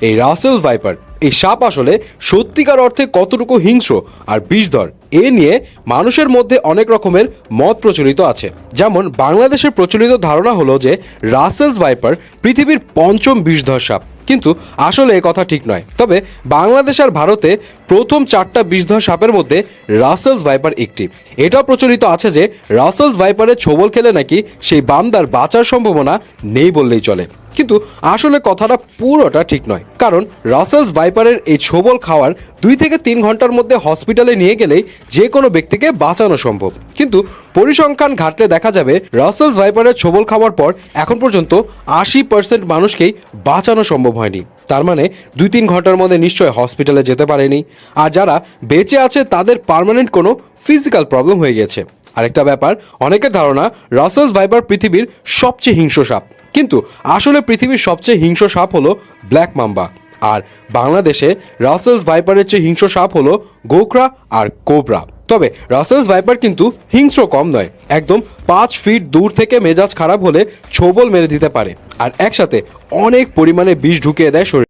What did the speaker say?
এই Russell viper এই সাপ আসলে সত্যিকার অর্থে কতটুকু হিংস্র আর বিষধর এ নিয়ে মানুষের মধ্যে অনেক রকমের মত প্রচলিত আছে। যেমন বাংলাদেশের প্রচলিত ধারণা হলো যে রাসেলস ভাইপার পৃথিবীর পঞ্চম বিষধর সাপ, কিন্তু আসলে এ কথা ঠিক নয়। তবে বাংলাদেশ আর ভারতে প্রথম 4টা বিষধর সাপের মধ্যে রাসেলস ভাইপার একটি। এটাও প্রচলিত আছে যে রাসেলস ভাইপারের ছোবল খেলে নাকি সেই বান্দার বাঁচার সম্ভাবনা নেই বললেই চলে, কিন্তু আসলে কথাটা পুরোটা ঠিক নয়। কারণ রাসেলস ভাইপারের এই ছোবল খাওয়ার 2 থেকে 3 ঘন্টার মধ্যে হসপিটালে নিয়ে গেলেই যে কোনো ব্যক্তিকে বাঁচানো সম্ভব, কিন্তু পরিসংখ্যান ঘাটলে দেখা যাবে রাসেলস ভাইপারের ছোবল খাওয়ার পর এখন পর্যন্ত 80% মানুষকেই বাঁচানো সম্ভব হয়নি। তার মানে 2-3 ঘন্টার মধ্যে নিশ্চয় হসপিটালে যেতে পারেনি, আর যারা বেঁচে আছে তাদের পার্মানেন্ট কোনো ফিজিক্যাল প্রবলেম হয়ে গেছে। আরেকটা ব্যাপার, অনেকের ধারণা রাসেলস ভাইপার পৃথিবীর সবচেয়ে হিংস্র সাপ, কিন্তু আসলে পৃথিবীর সবচেয়ে হিংস্র সাপ হলো ব্ল্যাক মাম্বা। আর বাংলাদেশে রাসেলস ভাইপারের চেয়ে হিংস্র সাপ হলো গোকরা আর কোবরা। তবে রাসেলস ভাইপার কিন্তু হিংস্র কম নয়, একদম 5 ফিট দূর থেকে মেজাজ খারাপ হলে ছোবল মেরে দিতে পারে, আর একসাথে অনেক পরিমাণে বিষ ঢুকিয়ে দেয় শরীরে।